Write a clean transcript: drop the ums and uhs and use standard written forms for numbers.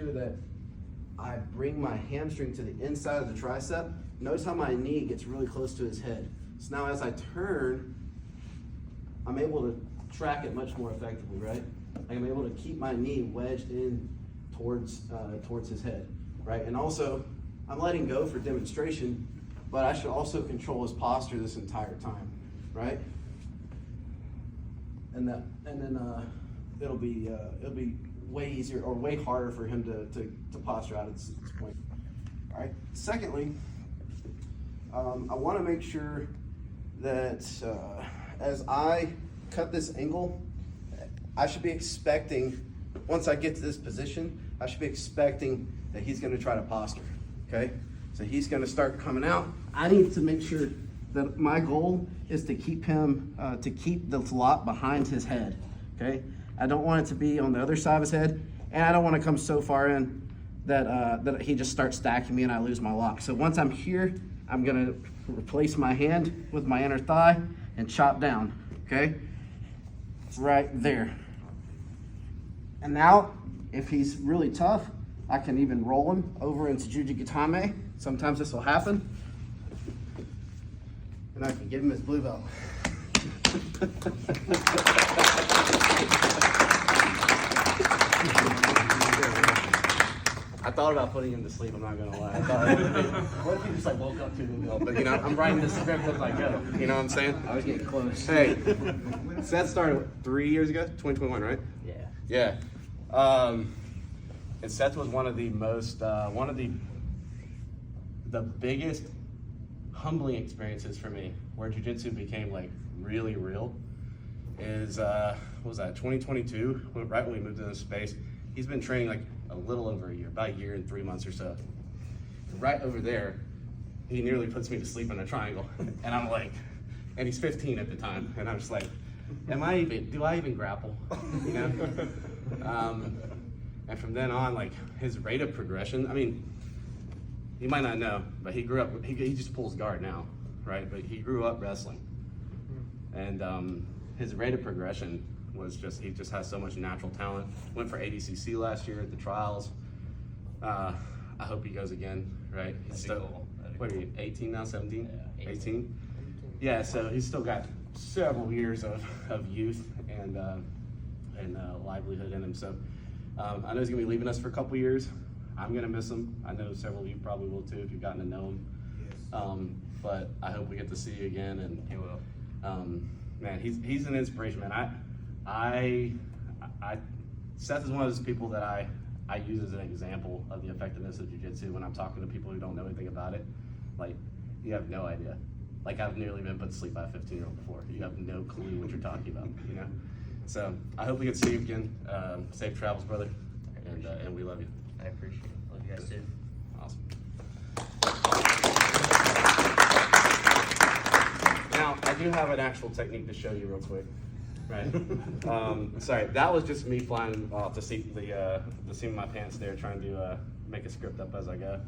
sure that I bring my hamstring to the inside of the tricep. Notice how my knee gets really close to his head. So now as I turn, I'm able to track it much more effectively, right? I'm able to keep my knee wedged in towards his head, right? And also, I'm letting go for demonstration, but I should also control his posture this entire time, right? And then it'll be way easier or way harder for him to posture out at this point. All right. Secondly, I want to make sure that as I cut this angle, I should be expecting, once I get to this position, I should be expecting that he's going to try to posture. Okay. So he's going to start coming out. I need to make sure that my goal is to keep him, to keep the lot behind his head. Okay. I don't want it to be on the other side of his head, and I don't want to come so far in that he just starts stacking me and I lose my lock. So once I'm here, I'm gonna replace my hand with my inner thigh and chop down, okay? Right there. And now, if he's really tough, I can even roll him over into Jujigatame. Sometimes this will happen. And I can give him his blue belt. I thought about putting him to sleep, I'm not gonna lie. I thought, what if he just like woke up to me? But you know, I'm writing this script as I go. You know what I'm saying? I was getting close. Hey, Seth started 3 years ago, 2021, right? Yeah. Yeah. And Seth was one of the most, the biggest humbling experiences for me, where jiu-jitsu became like really real, is, what was that, 2022, right when we moved into this space. He's been training like a little over a year, about a year and 3 months or so. Right over there, he nearly puts me to sleep in a triangle. And I'm like, and he's 15 at the time. And I'm just like, do I even grapple? You know? And from then on, like his rate of progression, I mean, you might not know, but he grew up, he just pulls guard now, right? But he grew up wrestling. And his rate of progression was just, he just has so much natural talent. Went for ADCC last year at the trials. I hope he goes again, right? He's still, cool. What are you, 18 now, 17? Yeah, 18? Yeah, so he's still got several years of youth and livelihood in him. So I know he's gonna be leaving us for a couple years. I'm gonna miss him. I know several of you probably will too if you've gotten to know him. Yes. But I hope we get to see you again. And he will. Man, he's an inspiration, man. Seth is one of those people that I use as an example of the effectiveness of jiu-jitsu when I'm talking to people who don't know anything about it. Like, you have no idea. Like, I've nearly been put to sleep by a 15-year-old before. You have no clue what you're talking about, you know? So, I hope we get to see you again. Safe travels, brother. And we love you. I appreciate it. Love you guys too. Awesome. Now, I do have an actual technique to show you real quick. Right. Sorry, that was just me flying off the seat of my pants there, trying to make a script up as I go.